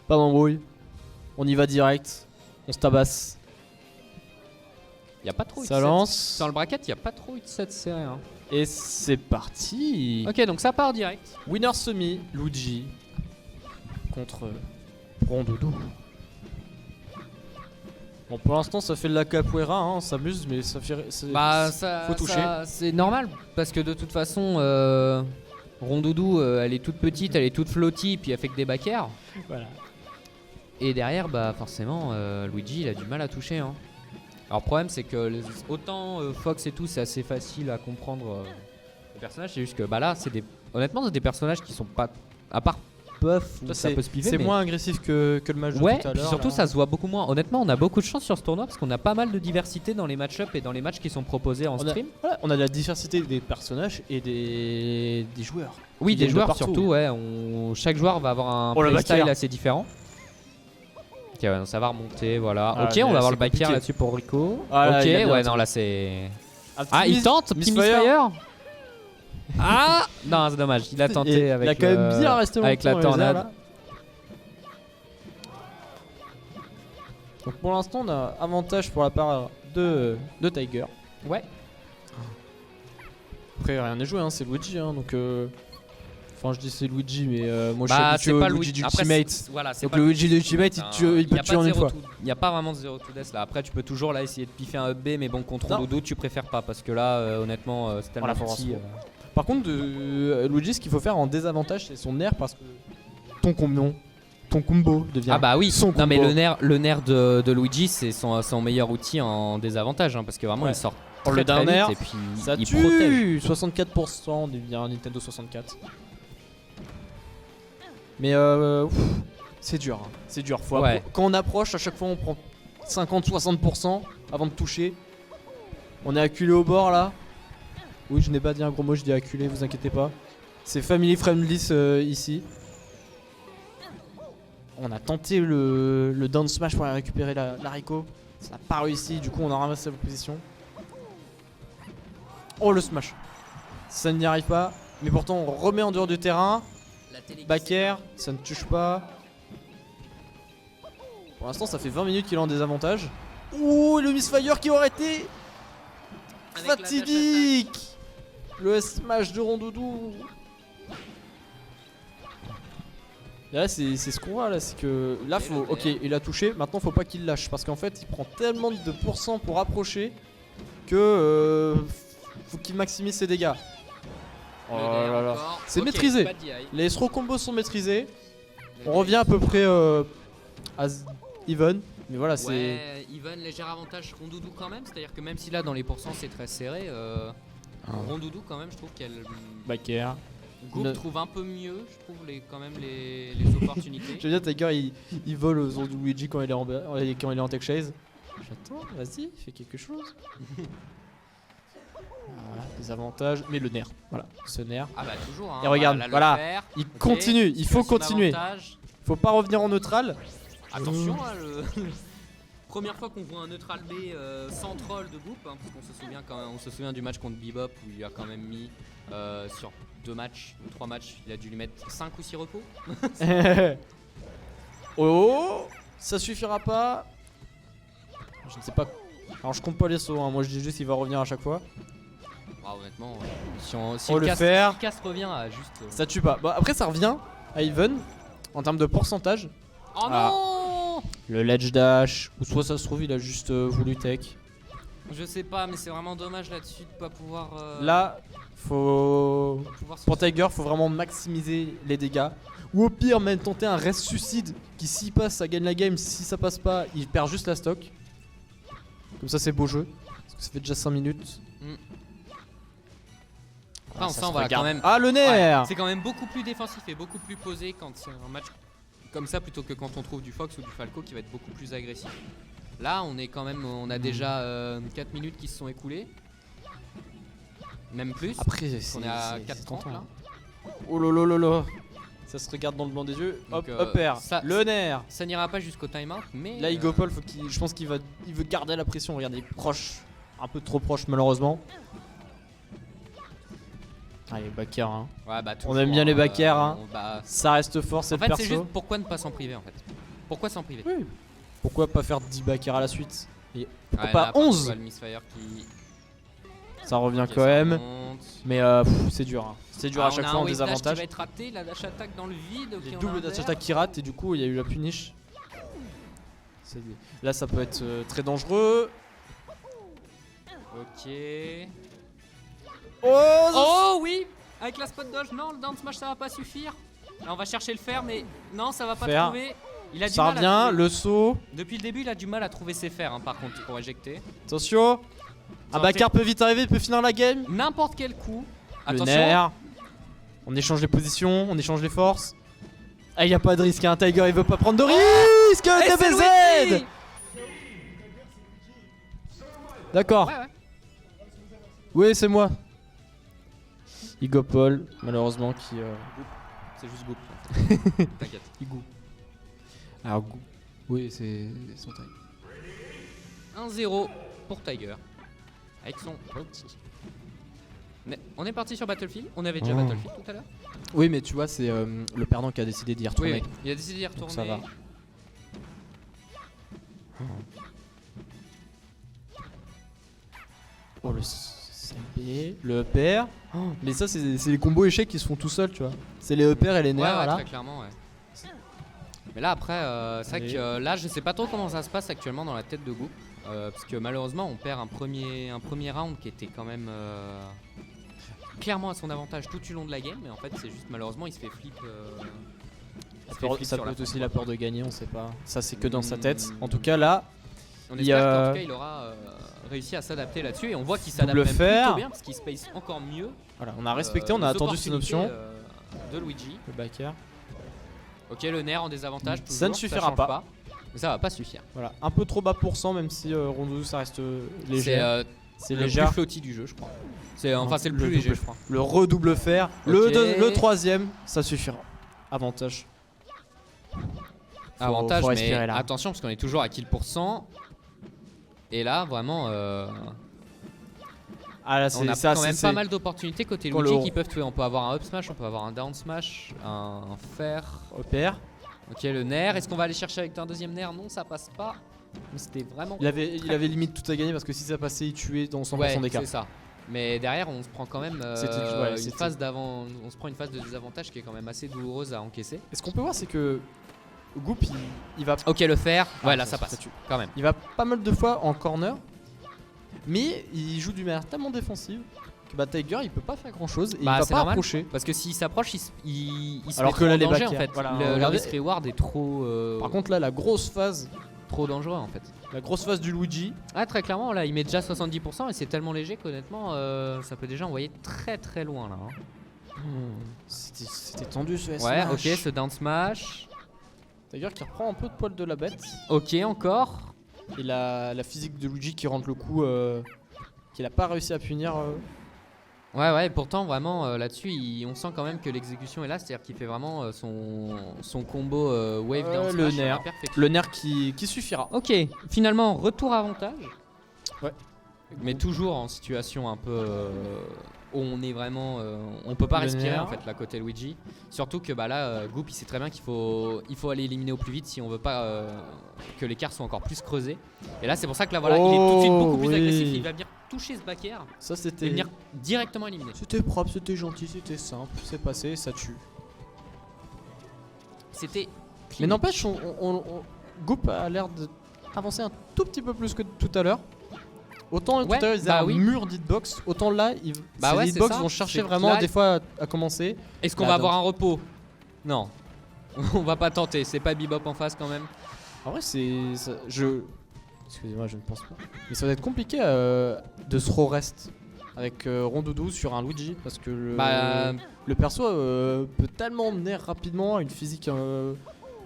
Pas d'embrouille. On y va direct. On se tabasse. Y a pas trop eu de Ça set. lance. Sur le bracket, y a pas trop eu de set serré. Hein. Et c'est parti. Ok, donc ça part direct. Winner semi, Luigi contre Rondoudou. Bon, pour l'instant, ça fait de la capoeira, hein, on s'amuse, mais ça fait. Bah, ça, faut toucher. c'est normal parce que de toute façon, Rondoudou, elle est toute petite, elle est toute flottie, puis elle fait que des back air. Voilà. Et derrière, bah forcément, Luigi, il a du mal à toucher. Hein. Alors, le problème, c'est que autant Fox et tout, c'est assez facile à comprendre les personnages. C'est juste que bah là, honnêtement, c'est des personnages qui sont pas. À part Puff, où ça peut se piver. C'est mais... moins agressif que le match de ouais, tout à puis l'heure. surtout, là. ça se voit beaucoup moins. Honnêtement, on a beaucoup de chance sur ce tournoi parce qu'on a pas mal de diversité dans les match-up et dans les matchs qui sont proposés en stream. On a de la diversité des personnages et des joueurs. Oui, Ils des viennent de joueurs partout. surtout, ouais. Chaque joueur va avoir un Oh, le playstyle back air. assez différent. Ok, ouais, donc ça va remonter, voilà. Ah, ok, on va avoir le c'est back air compliqué. là-dessus pour Rico. Ah, là, ok, il a bien ouais, tenté. non, là c'est. Ah, Ah, il tente, petit Misfire. Ah non, c'est dommage, il a tenté avec. Il a quand même bien resté longtemps avec la dans les airs, tornade. là. Donc pour l'instant, on a avantage pour la part de Tiger. Ouais. Après, rien n'est joué, hein, c'est Luigi, hein, donc. Enfin, je dis c'est Luigi, mais moi Bah, je suis habitué c'est pas au Luigi Après, d'Ultimate. voilà, c'est Donc pas le Luigi d'Ultimate, il peut y a tuer pas en de une zero fois. Il n'y a pas vraiment de 0 to death là. Après, tu peux toujours là essayer de piffer un up B, mais bon, contre Non. Rondoudou, tu préfères pas parce que là, honnêtement, c'est tellement la force. petit. Par contre, Luigi, ce qu'il faut faire en désavantage, c'est son air parce que ton combo devient. Ah bah oui. son Non mais combo. le nerf de Luigi, c'est son meilleur outil en désavantage, hein, parce que vraiment Ouais. il sort Pour très, le très dernier, vite et puis ça il tue. protège. 64% devient un Nintendo 64. Mais c'est dur, hein. C'est dur. Ouais. Quand on approche, à chaque fois on prend 50-60% avant de toucher. On est acculé au bord là. Oui, je n'ai pas dit un gros mot, je dis acculé, vous inquiétez pas. C'est family friendly ici. On a tenté le down smash pour aller récupérer la Rico. Ça n'a pas réussi, du coup on a ramassé la position. Oh le smash. Ça n'y arrive pas, mais pourtant on remet en dehors du terrain. Back air, ça ne touche pas. Pour l'instant ça fait 20 minutes qu'il est en désavantage. Ouh, le misfire qui aurait été fatidique. Le smash de Rondoudou. Et là c'est ce qu'on voit là, c'est que là faut. Ok, il a touché, maintenant faut pas qu'il lâche parce qu'en fait il prend tellement de pourcents pour approcher que faut qu'il maximise ses dégâts. Oh là là. C'est maîtrisé. Les throw combos sont maîtrisés. On revient à peu près à even. Mais voilà, c'est. Ouais, Even, léger avantage Rondoudou quand même, c'est-à-dire que même si là dans les pourcents c'est très serré, Rondoudou quand même je trouve qu'elle. Back air. Goop trouve un peu mieux, je trouve quand même les opportunités. Je veux dire, Tiger il vole aux ondes de Luigi quand il est en tech chase. J'attends, vas-y, fais quelque chose. Voilà, des avantages, mais le nerf. Voilà, ce nerf. Ah bah toujours. Hein, Et regarde, là, le voilà, fer, il ok, continue, il faut situation continuer. d'avantage. Faut pas revenir en neutral. Attention, hein, première fois qu'on voit un neutral B sans troll de Goop, hein, parce qu'on se souvient du match contre Bebop où il a quand même mis sur 2 matchs ou 3 matchs, il a dû lui mettre 5 ou 6 repos. Oh, ça suffira pas. Je ne sais pas. Alors je compte pas les sauts, hein. Moi je dis juste qu'il va revenir à chaque fois. Ah, honnêtement, si Oh, le le casse, fer. si le casse revient à juste. Ça tue pas. Bon, après ça revient à even en termes de pourcentage. Oh Ah. non. Le ledge dash, ou soit ça se trouve il a juste voulu tech. Je sais pas, mais c'est vraiment dommage là-dessus de pas pouvoir. Là, faut. pouvoir se- Pour Tiger, faut vraiment maximiser les dégâts. Ou au pire, même tenter un rest suicide qui, s'il passe, ça gagne la game. Si ça passe pas, il perd juste la stock. Comme ça, c'est beau jeu. Parce que ça fait déjà 5 minutes. Après, on ça sent se voilà, quand regarde. même. Ah, le nerf. Ouais, c'est quand même beaucoup plus défensif et beaucoup plus posé quand c'est un match comme ça plutôt que quand on trouve du Fox ou du Falco qui va être beaucoup plus agressif. Là, on a déjà 4 minutes qui se sont écoulées. Même plus. Après, on est à 4:30 tentant, là. hein. Oh lolo. Ça se regarde dans le blanc des yeux. Donc, Hop, up air. ça- Le nerf. Ça n'ira pas jusqu'au timeout, mais. Là, Igopol, je pense qu'il veut garder la pression. Regardez, proche. Un peu trop proche, malheureusement. Allez, back air, hein. Ouais, bah, On aime bien les back air, hein. bah, Ça reste fort cette en fait, perso. c'est juste pourquoi ne pas s'en priver en fait. Pourquoi s'en priver? Oui. Pourquoi pas faire 10 backers à la suite? Et pourquoi Ouais, pas là, par contre, 11? tu vois le Misfire qui. Ça revient Ok, quand ça même. remonte. Mais c'est dur. Hein. C'est dur à chaque fois en On a un wave dash qui désavantage. va être raté, la dash attack dans le vide. Ok, Il y a on a double un dash verre. attack qui rate et du coup il y a eu la punish. Là ça peut être très dangereux. Ok. Oh, Oh oui. Avec la spot dodge, non, le down smash ça va pas suffire. Là on va chercher le fer, mais non, ça va pas Fer. trouver. Il a du ça mal à revient, trouver. le saut. Depuis le début, il a du mal à trouver ses fers, hein, par contre, pour éjecter. Attention. Un backer peut vite arriver, il peut finir la game. N'importe quel coup. Le Attention. nerf. On échange les positions, on échange les forces. Ah, il n'y a pas de risque, hein. Tiger il veut pas prendre de risque. Et c'est DBZ. Luigi. D'accord. Ouais, ouais. Oui, c'est moi. Igopol, malheureusement, qui. C'est juste Goop. T'inquiète. Igou. Alors, Gou. Oui, c'est son taille. 1-0 pour Tiger. Avec son petit. Mais on est parti sur Battlefield. On avait déjà Oh. Battlefield tout à l'heure. Oui, mais tu vois, c'est le perdant qui a décidé d'y retourner. Oui, il a décidé d'y retourner. ça va. Oh, le CB, le EPR. Oh, mais ça, c'est les combos échecs qui se font tout seuls, tu vois. C'est les EPR et les Ouais, nerfs, ouais, là. très clairement, ouais. Mais là, après, c'est vrai Allez. que là, je sais pas trop comment ça se passe actuellement dans la tête de Goop. Parce que malheureusement, on perd un premier round qui était quand même clairement à son avantage tout du long de la game. Mais en fait, c'est juste malheureusement, il se fait flip. Il se fait flip Ça sur peut la être aussi fin. la peur de gagner, on sait pas. Ça, c'est que dans sa tête. Hmm. En tout cas, là, On il y espère a- qu'en tout cas, il aura réussi à s'adapter là-dessus. Et on voit qu'il s'adapte Double même fer. plutôt bien parce qu'il space encore mieux. voilà, on a respecté, on a les attendu cette opportunités, option. De Luigi. Le backer. Ok, le nerf en désavantage. Ça Toujours, ne suffira change pas. Mais ça va pas suffire. Voilà, un peu trop bas pourcent, même si Rondoudou ça reste léger. C'est C'est le léger. plus flotti du jeu, je crois. Enfin, c'est le plus Le léger, double- je crois. Le redouble fer. Ok. Le troisième, ça suffira. Avantage. Avantage, faut mais respirer, là. attention parce qu'on est toujours à kill %. Et là, vraiment, Ah là, on c'est a ça, quand même c'est pas mal d'opportunités côté Quand Luigi le- qui peuvent tuer. On peut avoir un up smash, on peut avoir un down smash, un fer. EPR. Ok, le nerf. Est-ce qu'on va aller chercher avec un deuxième nerf? Non, ça passe pas. Mais c'était vraiment. Il avait limite tout à gagner parce que si ça passait, il tuait dans 100% Ouais, des cas. c'est ça. Mais derrière, on se prend quand même C'était- une phase d'avant. On se prend une phase de désavantage qui est quand même assez douloureuse à encaisser. Et ce qu'on peut voir, c'est que Goop, il va. Ok, le fer. Ouais, Ah, là, ça passe. tue. Quand même. Il va pas mal de fois en corner, mais il joue d'une manière tellement défensive que Tiger il peut pas faire grand chose et Bah, il va c'est pas normal. approcher. Parce que s'il s'approche, il se Alors met que trop là, en les danger en backers, fait. voilà, le regardez. risk reward est trop, Par contre, là, la grosse phase dangereux en fait. La grosse phase du Luigi. Ah, très clairement, là, il met déjà 70% et c'est tellement léger qu'honnêtement, ça peut déjà envoyer très très loin là. Hein. C'était tendu ce Ouais, smash. ok, ce down smash. Tiger qui reprend un peu de poil de la bête. Ok, encore. Et la physique de Luigi qui rentre le coup qu'il a pas réussi à punir. Ouais, ouais, pourtant, vraiment, là-dessus, on sent quand même que l'exécution est là, c'est-à-dire qu'il fait vraiment son combo wave down le smash à la nerf. perfection. Le nerf qui suffira. Ok, finalement, retour avantage. Ouais. Mais toujours en situation un peu où on est vraiment. On peut pas Le respirer nerf. en fait, là, côté Luigi. Surtout que bah, là, Goop il sait très bien qu'il faut aller éliminer au plus vite si on veut pas que l'écart soit encore plus creusé. Et là, c'est pour ça que là, voilà, il est tout de suite beaucoup plus oui. agressif. Il va venir toucher ce backer Ça et c'était. venir directement éliminer. C'était propre, c'était gentil, c'était simple, c'est passé, ça tue. C'était. Mais n'empêche, Goop a l'air d'avancer un tout petit peu plus que tout à l'heure. Autant tout Ouais, à l'heure ils avaient bah un oui. mur d'hitbox, autant là, Bah ces ouais, c'est hitbox ça, vont chercher c'est vraiment là- des fois à commencer. Est-ce qu'on Là, va avoir donc. un repos? Non. On va pas tenter, c'est pas Bebop en face quand même. En vrai, excusez-moi, je ne pense pas. Mais ça va être compliqué de se rest avec Rondoudou sur un Luigi parce que le perso peut tellement nerf rapidement à une physique.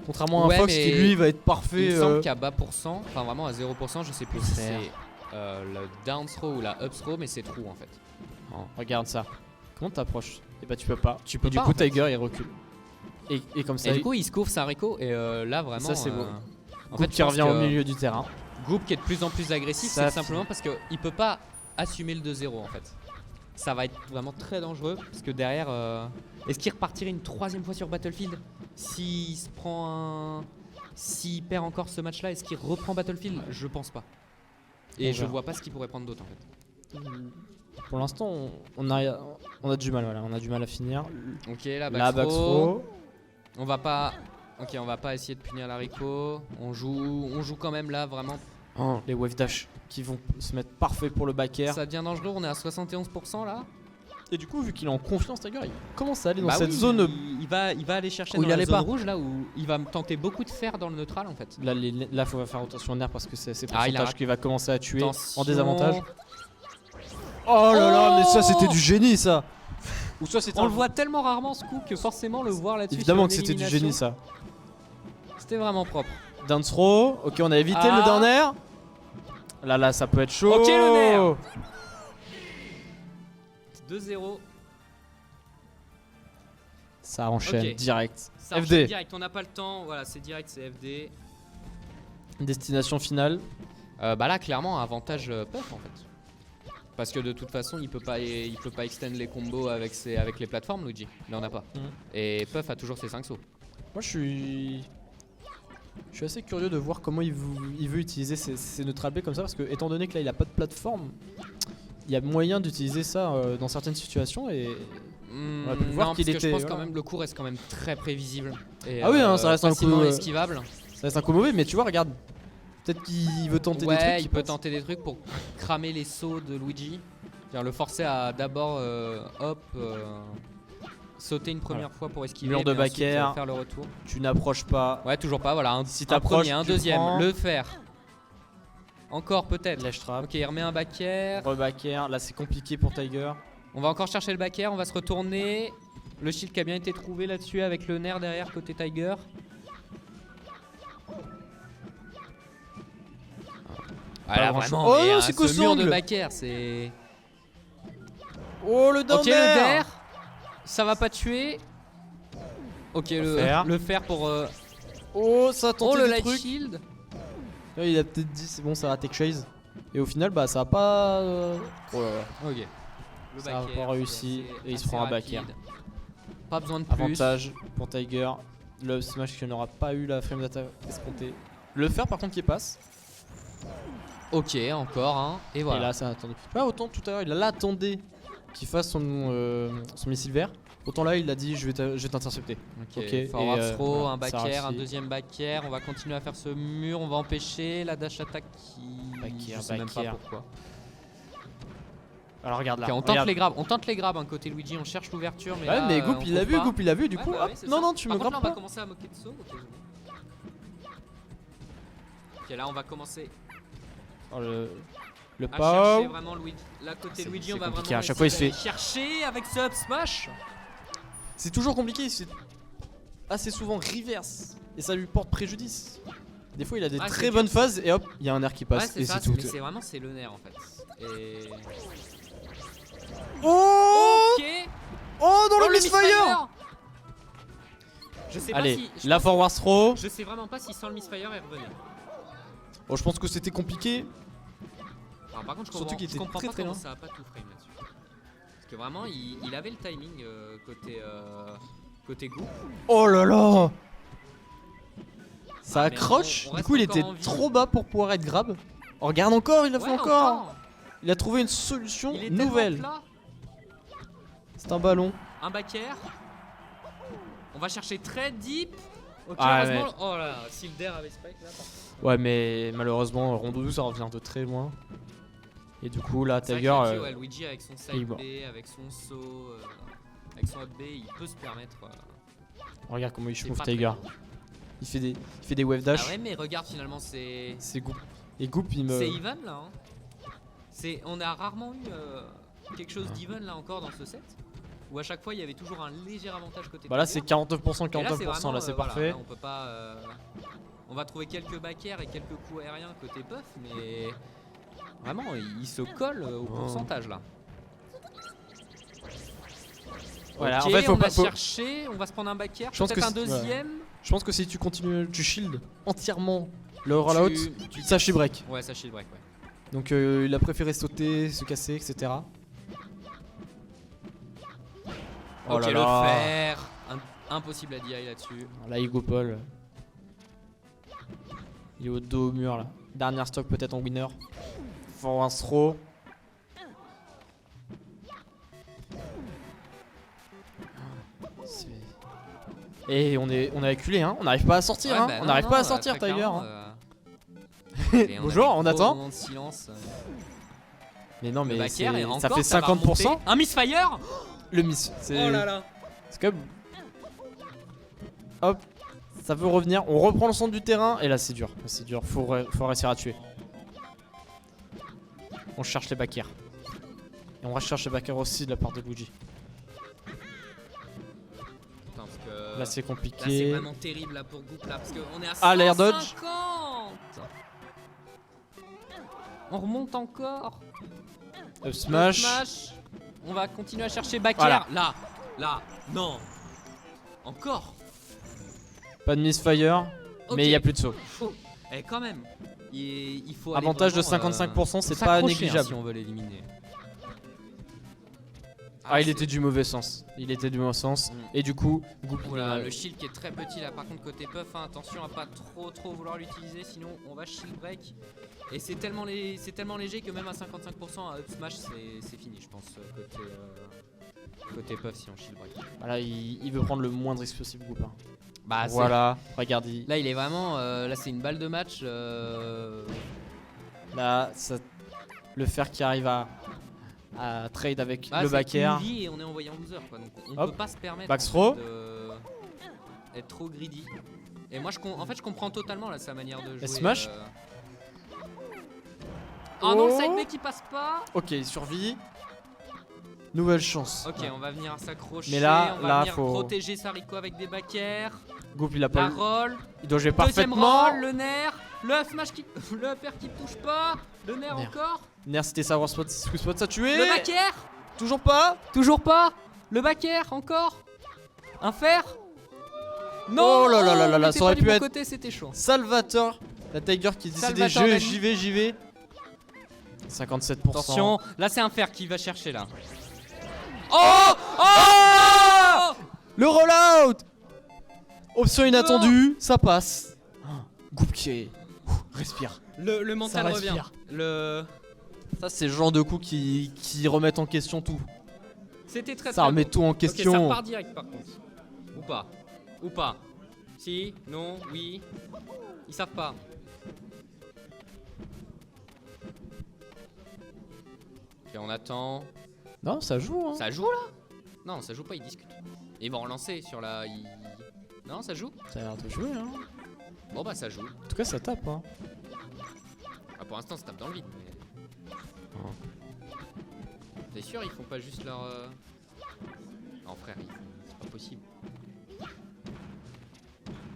Contrairement à Ouais, un Fox qui mais lui va être parfait. Il me semble qu'à bas pourcent, enfin vraiment à 0%, je sais plus si Faire. c'est le down throw ou la up throw, mais c'est true en fait. Oh, regarde ça. Comment t'approches? Et bah tu peux pas. Tu peux et du pas, coup en fait. Tiger il recule. Et comme ça, Et du coup, il se couvre Sariko et là vraiment. Ça, c'est beau. En Goop fait, qui revient au milieu du terrain. Goop qui est de plus en plus agressif, Ça, c'est simplement parce qu'il peut pas assumer le 2-0 en fait. Ça va être vraiment très dangereux parce que derrière, est-ce qu'il repartirait une troisième fois sur Battlefield s'il se prend S'il perd encore ce match-là, est-ce qu'il reprend Battlefield? Je pense pas. Et On je verra. vois pas ce qu'il pourrait prendre d'autre en fait. Pour l'instant, on a du mal, voilà, on a du mal à finir. Ok, la La back back throw. throw. On va pas. Ok, on va pas essayer de punir l'haricot. On joue quand même là vraiment. Oh, les wave dash qui vont se mettre parfait pour le back air. Ça devient dangereux. On est à 71% là. Et du coup, vu qu'il est en confiance, Tiger, il commence à aller dans Bah cette oui, zone. Il va aller chercher où dans il la allait zone pas. rouge là où il va me tenter beaucoup de fer dans le neutral en fait. Là, faut faire attention en air parce que c'est Ah, il a pourcentage raté. qui va commencer à tuer Attention. en désavantage. Oh là là, mais ça c'était du génie ça. Ou ça c'était On le voit tellement rarement ce coup que forcément le voir là-dessus. Évidemment sur que une c'était du élimination, génie ça. C'était vraiment propre. Down throw, ok on a évité le down air. Là ça peut être chaud. Ok, le nerf. 2-0. Ça enchaîne Ok. direct. Ça enchaîne FD, direct, on n'a pas le temps. Voilà, c'est direct, c'est FD. destination finale. Bah là, clairement, avantage Puff en fait. Parce que de toute façon, il peut pas extend les combos avec les plateformes, Luigi. Là, on n'a pas. Et Puff a toujours ses 5 sauts. Moi je suis assez curieux de voir comment il veut utiliser ses neutral B comme ça parce que étant donné que là il a pas de plateforme, il y a moyen d'utiliser ça dans certaines situations et on a pu voir Non, qu'il parce que je était, pense voilà. quand même le coup reste quand même très prévisible. Et, Ah oui, hein, ça reste un facilement coup, esquivable. ça reste un coup mauvais mais tu vois regarde, peut-être qu'il veut tenter des trucs. Ouais, il peut tenter des trucs pour cramer les sauts de Luigi. C'est-à-dire le forcer à d'abord sauter une première fois pour esquiver, Mur de mais back ensuite, air. faire le retour. Tu n'approches pas. Ouais, toujours pas, voilà, Si un t'approches, premier, un tu deuxième, prends. le faire. Encore peut-être. Lèche trap. Ok, il remet un back air. Reback air, là c'est compliqué pour Tiger. On va encore chercher le back air, on va se retourner. Le shield qui a bien été trouvé là-dessus avec le nerf derrière côté Tiger. Voilà, grand-chose. vraiment, Oh mais, non, c'est ce mur de Kosong. back air, c'est... Oh le down Ok, le air. der, ça va pas tuer. Ok, Fer. le fer pour... Oh ça a Oh, tenté le des light trucs. shield. Là, il a peut-être dit c'est bon ça va take chase. Et au final bah ça a pas... Oh là là. Ok. Le Ça a back pas air, réussi, c'est et il se assez prend un back rapide. air. Pas besoin de plus. Avantage pour Tiger. Le smash qui n'aura pas eu la frame d'attaque escomptée. Le fer par contre qui passe. Ok, encore un. Et Et voilà. là ça attendait. Là autant tout à l'heure il l'attendait qu'il fasse son missile vert. Autant là il a dit je vais t'intercepter. Ok, Ok, forward et, throw, voilà, un back ça air, un réussit. deuxième back air. On va continuer à faire ce mur, on va empêcher la dash attack qui... Back air, je sais même back pas air. pourquoi. Alors regarde là. Ok, on tente les grabs, un côté Luigi, on cherche l'ouverture mais Ouais là, mais Goop on il l'a trouve vu, pas. Goop il l'a vu du Ouais, coup bah hop. oui, c'est Non ça. non tu Par me contre, grappes là, on va pas. commencer à moquer de saut. Ok, là on va commencer Oh, le à chercher pow. vraiment Luigi. Là côté C'est- Luigi c'est on va compliqué, vraiment à chaque fois, il se essayer fait- d'aller chercher avec ce up smash. C'est toujours compliqué, c'est assez souvent reverse et ça lui porte préjudice. Des fois il a des Ah, c'est très dur. bonnes phases et hop, il y a un air qui Ouais passe c'est et ça, c'est tout. mais c'est vraiment c'est le nerf en fait. Et... Oh Ok. Oh dans Oh, le misfire. Je sais Allez, pas si... la forward throw. Je sais vraiment pas si sans le misfire il revenait. Oh je pense que c'était compliqué. Alors, par contre je Surtout comprends, qu'il je était comprends très, pas très comment loin. ça a pas tout frame là-dessus. Parce que vraiment il avait le timing côté goût. Oh là là. Ça Ah, mais accroche. on Du reste coup il encore était en vie. trop bas pour pouvoir être grab. Oh, regarde encore, il a fait Ouais, encore. Il a trouvé une solution Il est tellement nouvelle. plat. C'est un ballon. Un back air. On va chercher très deep. Ok, Ah, heureusement. Oh là, si le der avait spike là. Ouais mais malheureusement Rondoudou ça revient de très loin. Et du coup là C'est vrai Tiger que là-dessus, ouais, Luigi avec son il side va. B, avec son saut, avec son up B, il peut se permettre. regarde comment il C'est chauffe pas très Tiger. bon. Il fait des wave dash. Ah ouais, mais regarde finalement, c'est C'est Goop. Et Goop il me. c'est even là. Hein. On a rarement eu quelque chose d'even là encore dans ce set. Où à chaque fois il y avait toujours un léger avantage côté. Bah là Tiger. c'est 49% Et là, 49% là c'est voilà, parfait. là, on peut pas. On va trouver quelques back air et quelques coups aériens côté Puff, mais vraiment il se colle au pourcentage là. Voilà, Ok, en fait faut on pas. va faut- chercher, on va se prendre un back air, Je pense peut-être un que c'est- deuxième. Je pense que si tu continues, tu shield entièrement le rollout, Tu ça shield break. Ouais, ça shield break, ouais. Donc il a préféré sauter, se casser, etc. Oh ok, là le là. fer. Impossible à DI là-dessus. Là il go Paul. Il est au dos au mur là. Dernière stock peut-être en winner. Forward throw. Et on est acculé hein. On n'arrive pas à sortir hein. On n'arrive pas à sortir Tiger. Bonjour, on attend. Moment de silence. Mais non mais et ça encore, fait ça va 50%. remonter. Un misfire. Le miss. Oh là là. C'est comme. Hop. Ça veut revenir. On reprend le centre du terrain. Et là c'est dur. C'est dur. Faut réussir à tuer. On cherche les backers. Et on recherche les backers aussi de la part de Luigi. Là c'est compliqué. Là c'est vraiment terrible là pour Goop là parce qu'on est à 150. Ah l'air dodge. On remonte encore. Up smash. On va continuer à chercher backer. Voilà. Là, non. Encore. Pas de misfire. Okay. Mais il n'y a plus de saut. Et quand même. Il faut avantage de 55%, c'est pas négligeable. Si on veut l'éliminer. Ah, il était du mauvais sens. Il était du mauvais sens. Et du coup, Goop. Voilà, le shield qui est très petit là. Par contre, côté puff, hein, attention à pas trop vouloir l'utiliser. Sinon, on va shield break. Et c'est tellement léger que même à 55%, à up smash, c'est fini, je pense. Côté puff, si on shield break. Voilà, il veut prendre le moindre risque possible, Goop. Hein. Bah, voilà, regarde. Là, il est vraiment. Là, c'est une balle de match. Là, le fer qui arrive à trade avec le backer. Et on est envoyé en loser quoi. Donc on peut pas se permettre d'être trop greedy. Et moi en fait je comprends totalement là sa manière de jouer. Smash. Oh non, le side B qui passe pas. Ok, il survit. Nouvelle chance. Ok, on va venir s'accrocher. Mais là, on va venir protéger Sariko avec des backers. Goop il a pas la roll. Il doit jouer Deuxième parfaitement. roll, le nerf, le smash qui le upper qui touche pas, le nerf encore. Nerf c'était savoir spot, spot ça tué. Le backer. Toujours pas. Toujours pas. Le backer encore. Un fer. Non. Oh là là là là, ça aurait pu être côté, c'était chaud. Salvatore, la Tiger qui décidait j'y vais. 57%. Attention, là c'est un fer qui va chercher là. Oh, le rollout. Option inattendue, ça passe. Goop qui est... respire. Le mental revient. Ça c'est le genre de coup qui remettent en question tout. C'était très ça remet tout en question. Ok, ça repart direct par contre. Ou pas. Si, non, oui. Ils savent pas. Ok, on attend. Non, ça joue hein. Ça joue là? Non, ça joue pas, ils discutent. Ils vont relancer sur la... Non, ça joue? Ça a l'air de jouer hein. Bon bah ça joue. En tout cas ça tape hein. Ah, pour l'instant ça tape dans le vide mais... T'es sûr ils font pas juste leur... Non frère, c'est pas possible.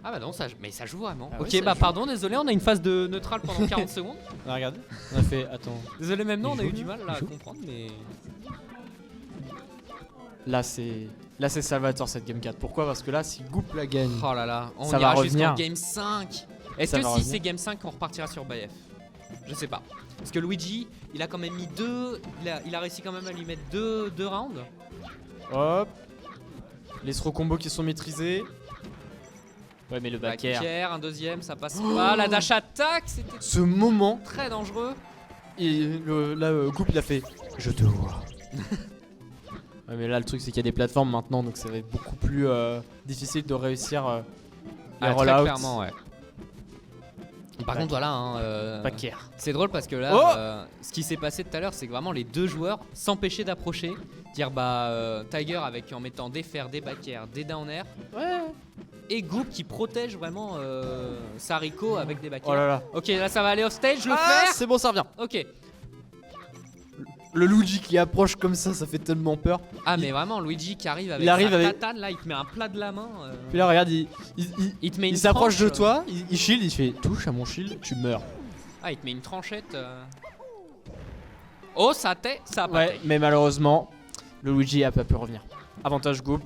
Ah bah non, mais ça joue vraiment. Ah ok, ouais, bah joue. Pardon, désolé, on a une phase de neutrale pendant 40 secondes. Ah, regardez, on a fait... Attends. Désolé, même nous on a eu du mal là à comprendre mais... Là c'est Salvatore cette game 4. Pourquoi? Parce que là si Goop la gagne, oh là là, on ça ira va jusqu'en revenir. game 5. Est-ce que si c'est game 5 on repartira sur Bayef? Je sais pas. Parce que Luigi, il a quand même mis il a réussi quand même à lui mettre deux rounds. Hop. Les throw combos qui sont maîtrisés. Ouais mais le backer. Un deuxième, ça passe pas. La dash attack, c'était ce moment très dangereux. Et là Goop il a fait je te vois. Ouais mais là le truc c'est qu'il y a des plateformes maintenant donc ça va être beaucoup plus difficile de réussir les rollouts. Très clairement ouais. Par contre voilà hein, c'est drôle parce que là ce qui s'est passé tout à l'heure c'est que vraiment les deux joueurs s'empêchaient d'approcher. Dire bah Tiger avec en mettant des fers, des backers, des down air. Ouais. Et Goop qui protège vraiment Sariko avec des backers. Oh là là. Ok là ça va aller off stage, le fer. C'est bon ça revient. Ok. Le Luigi qui approche comme ça fait tellement peur. Ah mais vraiment Luigi qui arrive avec sa tatane là, il te met un plat de la main. Puis là regarde, il s'approche de toi, il shield, il fait touche à mon shield, tu meurs. Ah il te met une tranchette. Oh ça a pas. Ouais mais malheureusement le Luigi a pas pu revenir. Avantage Goop.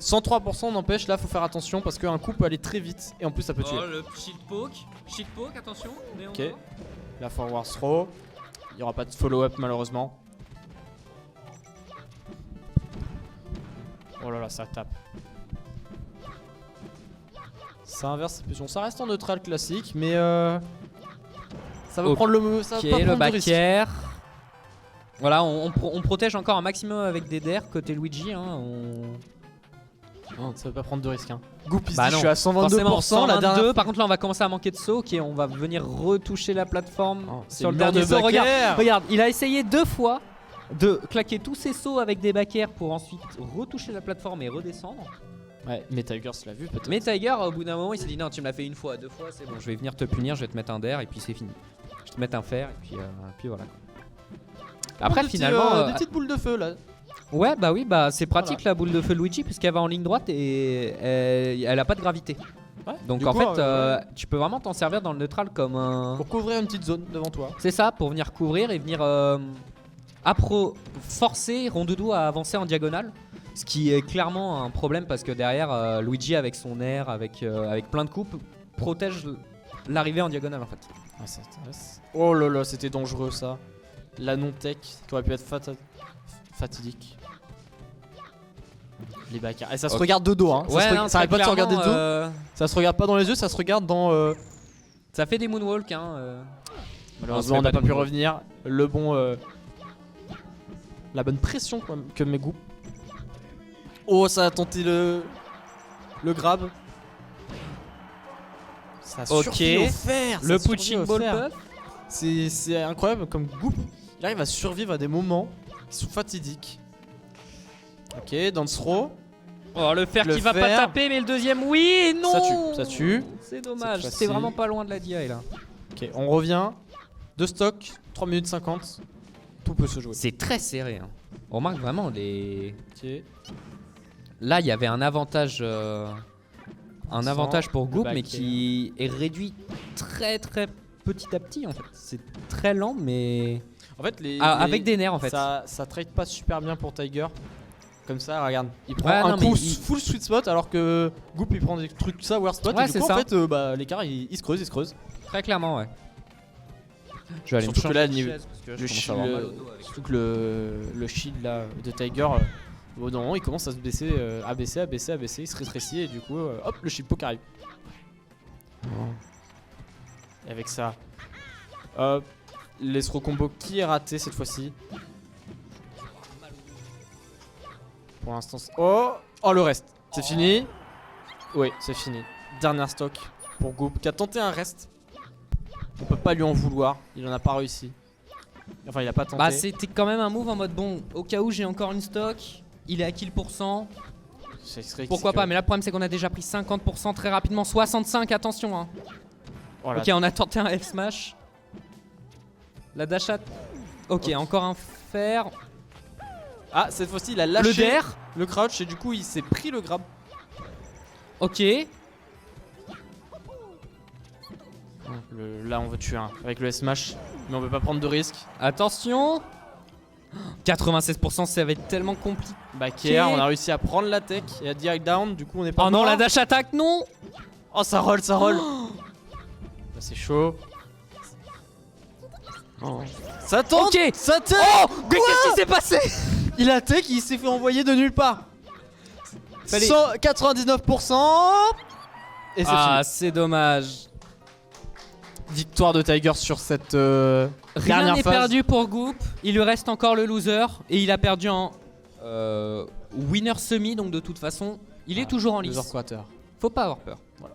103% n'empêche, là faut faire attention parce qu'un coup peut aller très vite et en plus ça peut tuer. Oh le shield poke, attention. Ok. La forward throw. Il n'y aura pas de follow-up malheureusement. Oh là là, ça tape. Ça inverse ses positions. Ça reste en neutral classique, mais Ça va prendre le. Ça va Ok, pas le prendre de risque. back-air. Voilà, on protège encore un maximum avec des dares côté Luigi. Hein, Non, ça va pas prendre de risque. Hein. Goop, il se Bah dit, non, je suis à 122%. forcément, La 122. dernière. Par contre, là, on va commencer à manquer de sauts. Ok, on va venir retoucher la plateforme Oh, c'est sur le le mur dernier de saut. back-air. Regarde, il a essayé 2 fois de claquer tous ses sauts avec des back-air pour ensuite retoucher la plateforme et redescendre. Ouais, mais Tigers l'a vu peut-être. Mais Tiger, au bout d'un moment, il s'est dit non, tu me l'as fait 1 fois, 2 fois, c'est bon, je vais venir te punir, je vais te mettre un dare et puis c'est fini. Je vais te mettre un fer et puis voilà. Après, finalement. Des petites boules de feu là. Ouais, bah oui, bah c'est pratique la boule de feu Luigi puisqu'elle va en ligne droite et elle a pas de gravité. Ouais, Donc du en coup, fait, tu peux vraiment t'en servir dans le neutral comme un. Pour couvrir une petite zone devant toi. C'est ça, pour venir couvrir et venir forcer Rondoudou à avancer en diagonale. Ce qui est clairement un problème parce que derrière, Luigi avec son air, avec plein de coupes, protège l'arrivée en diagonale en fait. Ah, ça intéresse. Oh là là, c'était dangereux ça. La non-tech qui aurait pu être fatidique. Les bacs. Et ça se regarde de dos, hein. Ça arrête pas de se regarder de dos. Ça se regarde pas dans les yeux, ça se regarde dans. Ça fait des moonwalks, hein. Malheureusement, on n'a pas pu revenir. Le bon. La bonne pression que met Goop. Oh, ça a tenté le grab. Ça a survécu au fer. Le punching ball puff. C'est incroyable comme Goop. Il arrive à survivre à des moments qui sont fatidiques. Ok, dance throw. Oh, le fer Le qui va pas fer. taper, mais le deuxième, oui, non. Ça tue. C'est dommage, Cette c'était fois-ci. vraiment pas loin de la DI là. Ok, on revient. De stock, 3 minutes 50. Tout peut se jouer. C'est très serré. Hein. On remarque vraiment les. Ok. Là, il y avait un avantage, pour Goop, back mais qui est réduit très très petit à petit en fait. C'est très lent, mais En fait, avec des nerfs en fait. Ça trade pas super bien pour Tiger. Comme ça, regarde, il prend Ouais, un non, mais coup il- full sweet spot alors que Goop il prend des trucs sour spot Ouais, et du c'est coup ça. en fait l'écart il se creuse. Très clairement, ouais. Je vais aller Surtout me que là, changer de le chaise, parce que là, Le je commence à avoir mal au shield, dos avec ça. surtout que le shield là de Tiger, au non, il commence à se baisser, à baisser, il se rétrécit et du coup hop le shield poke arrive. Et avec ça, hop, l'escroc combo qui est raté cette fois-ci. Pour l'instant, oh le reste, c'est fini. Oui, c'est fini. Dernière stock pour Goop qui a tenté un reste. On peut pas lui en vouloir, il en a pas réussi. Enfin, il a pas tenté. Bah, c'était quand même un move en mode bon, au cas où j'ai encore une stock, il est à kill %. Pourquoi pas, mais là le problème c'est qu'on a déjà pris 50% très rapidement, 65, attention hein. Oh là, Ok, on a tenté un F smash. La dash at. Ok, encore un fer. ah, cette fois-ci, il a lâché Le dare. le crouch et du coup, il s'est pris le grab. Ok. Là, on veut tuer un avec le smash, mais on veut pas prendre de risque. Attention. 96%, ça va être tellement compliqué. Back air, on a réussi à prendre la tech et à direct down. Du coup, on est pas. Oh non, mort. la dash attack, non. Oh, ça roll, ça roll. Là, c'est chaud. Ça tente. Ok. Ça tente. Oh, mais qu'est-ce qui s'est passé? Il a tech, il s'est fait envoyer de nulle part. Fallait- 99%. Et c'est Ah, fini. c'est dommage. Victoire de Tiger sur cette Rien dernière n'est phase. perdu pour Goop. Il lui reste encore le loser et il a perdu en winner semi, donc de toute façon, il est toujours en lice. Loser quarter. Faut pas avoir peur. Voilà.